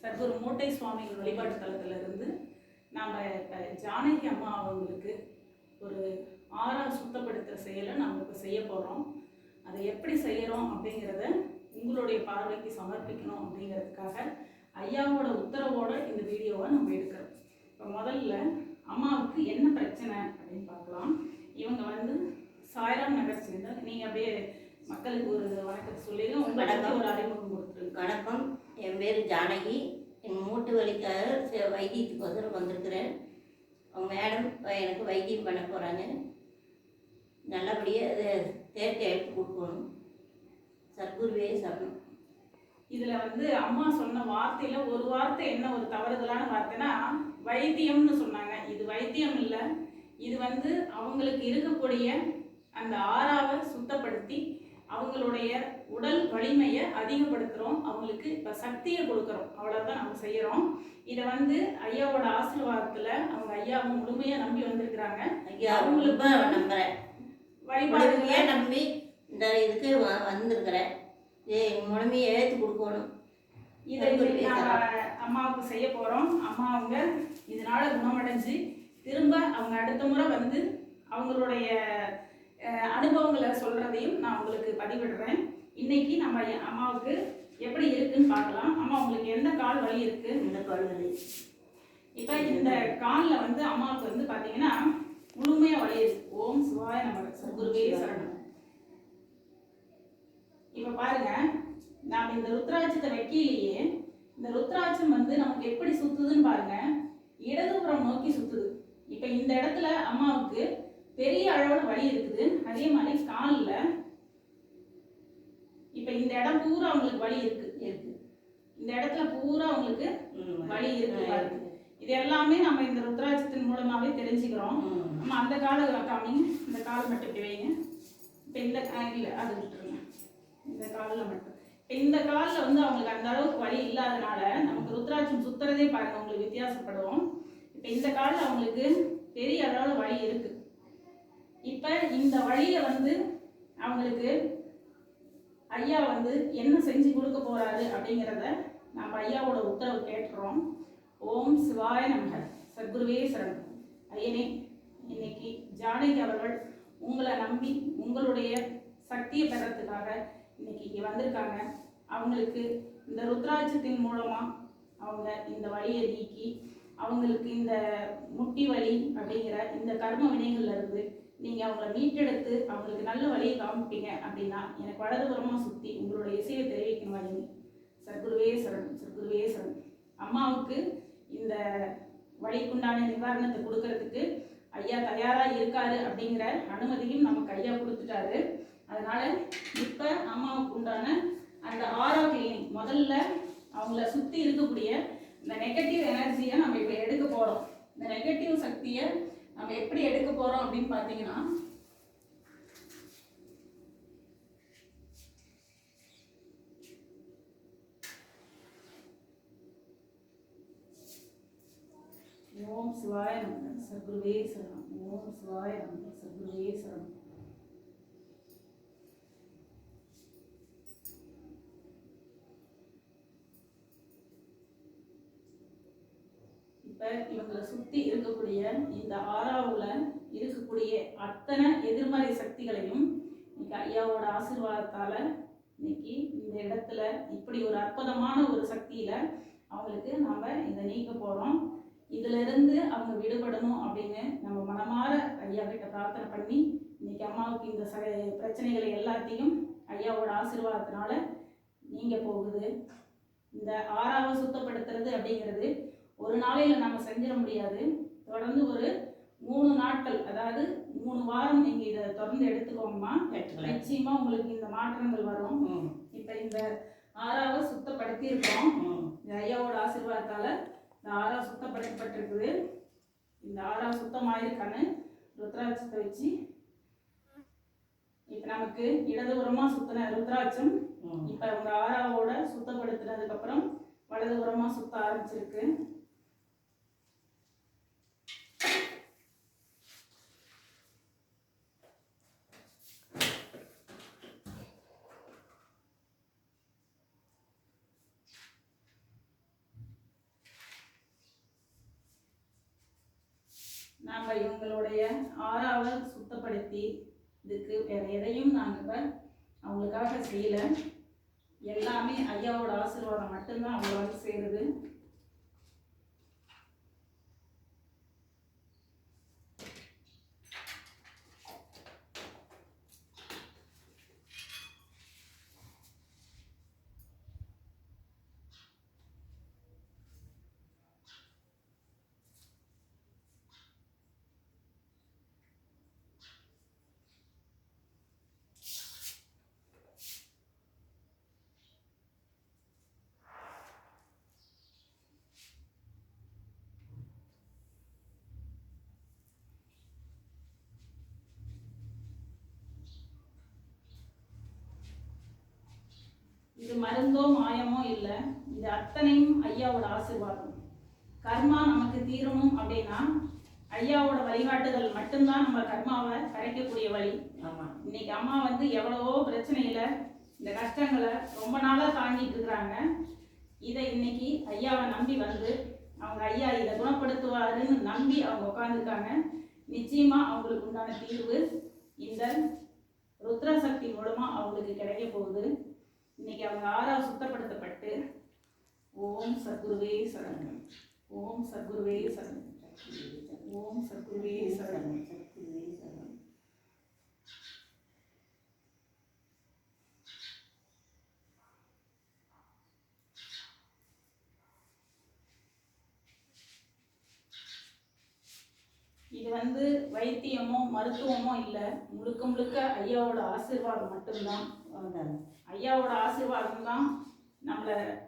சர்க்குரு மூட்டை சுவாமிகள் வழிபாட்டு தலத்திலிருந்து நாம் இப்போ ஜானகி அம்மா அவங்களுக்கு ஒரு ஆறா சுத்தப்படுத்துகிற செயலை நம்ம இப்போ செய்ய போகிறோம். அதை எப்படி செய்கிறோம் அப்படிங்கிறத உங்களுடைய பார்வைக்கு சமர்ப்பிக்கணும் அப்படிங்கிறதுக்காக ஐயாவோட உத்தரவோட இந்த வீடியோவை நம்ம எடுக்கிறோம். இப்போ முதல்ல அம்மாவுக்கு என்ன பிரச்சனை அப்படின்னு பார்க்கலாம். இவங்க வந்து சாய்ராம் நகர் சேர்ந்த, நீங்கள் அப்படியே மக்களுக்கு ஒரு வணக்கத்தை சொல்லிடுங்க, உங்களுக்கு ஒரு அறிமுகம் கொடுத்துருங்க. வணக்கம், என் பேர் ஜானகி. என் மூட்டு வலிக்காக வைத்தியத்துக்கு வந்திருக்கிறேன். அவங்க மேடம் எனக்கு வைத்தியம் பண்ண போகிறாங்க. நல்லபடியாக அதை தேர்ச்சி எடுத்து கொடுக்கணும். சத்குருவே சரணம். இதில் வந்து அம்மா சொன்ன வார்த்தையில் ஒரு வார்த்தை என்ன ஒரு தவறுதலான வார்த்தைன்னா வைத்தியம்னு சொன்னாங்க. இது வைத்தியம் இல்லை, இது வந்து அவங்களுக்கு இருக்கக்கூடிய அந்த ஆறாவை சுத்தப்படுத்தி அவங்களுடைய உடல் வலிமையை அதிகப்படுத்துகிறோம், அவங்களுக்கு இப்போ சக்தியை கொடுக்குறோம், அவ்வளோதான் நம்ம செய்கிறோம். இதை வந்து ஐயாவோட ஆசீர்வாதத்தில் அவங்க ஐயாவை முழுமையாக நம்பி வந்திருக்கிறாங்க. ஐயா அவங்களுக்கு நம்புகிறேன், வழிபாடுகளே நம்பி இந்த இதுக்கு வந்திருக்கிறேன். முழுமையை ஏற்று கொடுக்கணும். இதை அம்மாவுக்கு செய்ய போகிறோம். அம்மா அவங்க இதனால குணமடைஞ்சு திரும்ப அவங்க அடுத்த முறை வந்து அவங்களுடைய அனுபவங்களை சொல்கிறதையும் நான் உங்களுக்கு பதிவிடுறேன். இன்னைக்கு நம்ம அம்மாவுக்கு எப்படி இருக்குன்னு பார்க்கலாம். அம்மா உங்களுக்கு எந்த கால் வலி இருக்கு? இந்த கால் வலி. இப்போ இந்த காலில் வந்து அம்மாவுக்கு வந்து பார்த்தீங்கன்னா முழுமையாக வலி இருக்கு. ஓம் சிவாய நமக, சத்குருவே சரணம். இப்போ பாருங்க, நாம் இந்த ருத்ராட்சத்தை வைக்கலையே, இந்த ருத்ராட்சம் வந்து நமக்கு எப்படி சுத்துதுன்னு பாருங்க, இடதுபுறம் நோக்கி சுத்துது. இப்போ இந்த இடத்துல அம்மாவுக்கு பெரிய அளவில் வலி இருக்குது. அதே மாதிரி காலில் இப்போ இந்த இடம் பூரா அவங்களுக்கு வலி இருக்கு. இந்த இடத்துல பூரா அவங்களுக்கு வலி இருக்கு பாருங்க. இது எல்லாமே நம்ம இந்த ருத்ராட்சத்தின் மூலமாவே தெரிஞ்சுக்கிறோம். நம்ம அந்த காலை காமிங்க, இந்த கால் மட்டும் இப்படி வைங்க. இப்போ இந்த இல்லை அது விட்டுருங்க, இந்த காலில் மட்டும். இப்போ இந்த காலில் வந்து அவங்களுக்கு அந்த அளவுக்கு வலி இல்லாதனால நமக்கு ருத்ராட்சம் சுத்துறதே பாருங்க உங்களுக்கு வித்தியாசப்படுவோம். இப்போ இந்த காலில் அவங்களுக்கு பெரிய அளவில் வலி இருக்கு. இப்போ இந்த வழியை வந்து அவங்களுக்கு ஐயா வந்து என்ன செஞ்சு கொடுக்க போறாரு அப்படிங்கிறத நம்ம ஐயாவோட உத்தரவு கேட்டுறோம். ஓம் சிவாய நமக, சத்குருவே சரணம். ஐயனே, இன்னைக்கு ஜானகி அவர்கள் உங்களை நம்பி உங்களுடைய சக்தியை பெறத்துக்காக இன்னைக்கு இங்கே வந்திருக்காங்க. அவங்களுக்கு இந்த ருத்ராட்சத்தின் மூலமா அவங்க இந்த வலியை நீக்கி அவங்களுக்கு இந்த முட்டி வலி அப்படிங்கிற இந்த கர்ம வினைகள்ல இருந்து நீங்கள் அவங்கள மீட்டெடுத்து அவங்களுக்கு நல்ல வழியை காமிப்பீங்க அப்படின்னா எனக்கு வலதுபுறமாக சுற்றி உங்களுடைய இசையை தெரிவிக்கணும். வழங்கி சத்குருவே சரணம், சத்குருவே சரணம். அம்மாவுக்கு இந்த வலிக்குண்டான நிவாரணத்தை கொடுக்கறதுக்கு ஐயா தயாராக இருக்காரு அப்படிங்கிற அனுமதியும் நமக்கு ஐயா கொடுத்துட்டாரு. அதனால இப்போ அம்மாவுக்கு உண்டான அந்த ஆரா கிளீனிங், முதல்ல அவங்கள சுற்றி இருக்கக்கூடிய இந்த நெகட்டிவ் எனர்ஜியை நம்ம இப்போ எடுக்க போகிறோம். இந்த நெகட்டிவ் சக்தியை நம்ம எப்படி எடுக்க போறோம் அப்படின்னு பாத்தீங்கன்னா, ஓம் சிவாய நமக, சத்குருவே சரணம். ஓம் சிவாய நமக, சத்குருவே சரணம். இப்போ இவங்களை சுற்றி இருக்கக்கூடிய இந்த ஆறாவுல இருக்கக்கூடிய அத்தனை எதிர்மறை சக்திகளையும் இன்னைக்கு ஐயாவோட ஆசீர்வாதத்தால இன்னைக்கு இந்த இடத்துல இப்படி ஒரு அற்புதமான ஒரு சக்தியில அவங்களுக்கு நாம இதை நீக்க போறோம். இதுல இருந்து அவங்க விடுபடணும் அப்படின்னு நம்ம மனமாற ஐயா கிட்ட பிரார்த்தனை பண்ணி இன்னைக்கு அம்மாவுக்கு இந்த பிரச்சனைகளை எல்லாத்தையும் ஐயாவோட ஆசீர்வாதத்தினால நீங்க போகுது. இந்த ஆறாவை சுத்தப்படுத்துறது அப்படிங்கிறது ஒரு நாளையில் நம்ம செஞ்சிட முடியாது. தொடர்ந்து ஒரு 3 நாட்கள், அதாவது 3 வாரம் நீங்க இதை தொடர்ந்து எடுத்துக்கோங்கம்மா. நிச்சயமா உங்களுக்கு இந்த மாற்றங்கள் வரும். இப்ப இந்த ஆறாவை சுத்தப்படுத்தி இருக்கோம். ஐயாவோட ஆசீர்வாதத்தால இந்த ஆறா சுத்தப்படுத்தப்பட்டிருக்குது. இந்த ஆறா சுத்தமாயிருக்கான்னு ருத்ராட்சத்தை வச்சு இப்ப நமக்கு இடதுபுறமா சுத்தின ருத்ராட்சம் இப்ப உங்க ஆறாவோட சுத்தப்படுத்தினதுக்கு அப்புறம் வலதுபுறமா சுத்த ஆரம்பிச்சிருக்கு. நாங்கள் எங்களுடைய ஆறாவை சுத்தப்படுத்தி இதுக்கு வேற எதையும் நாங்கள் இப்போ அவங்களுக்காக செய்யலை. எல்லாமே ஐயாவோட ஆசீர்வாதம் மட்டும்தான் அவங்கள வந்து சேருது. இது மருந்தோ மாயமோ இல்லை, இது அத்தனையும் ஐயாவோட ஆசீர்வாதம். கர்மா நமக்கு தீரணும் அப்படின்னா ஐயாவோட வழிகாட்டுதல் மட்டும்தான் நம்ம கர்மாவை கரைக்கக்கூடிய வழி. இன்னைக்கு அம்மா வந்து எவ்வளவோ பிரச்சனையில இந்த கஷ்டங்களை ரொம்ப நாளாக தாங்கிட்டு இருக்கிறாங்க. இதை இன்னைக்கு ஐயாவை நம்பி வந்து அவங்க ஐயா இதை குணப்படுத்துவாருன்னு நம்பி அவங்க உட்காந்துருக்காங்க. நிச்சயமா அவங்களுக்கு உண்டான தீர்வு இந்த ருத்ர சக்தி மூலமா அவங்களுக்கு கிடைக்க போகுது. இன்னைக்கு அவங்க ஆறாவது சுத்தப்படுத்தப்பட்டு ஓம் சத்குருவே சரணம், ஓம் சத்குருவே சரணம், ஓம் சத்குருவே சரணம், சத்குருவே சரணம். இது வந்து வைத்தியமோ மருத்துவமோ இல்லை, முழுக்க முழுக்க ஐயாவோட ஆசீர்வாதம் மட்டும்தான். ஐயாவோட ஆசீர்வாதம் தான் நம்மளை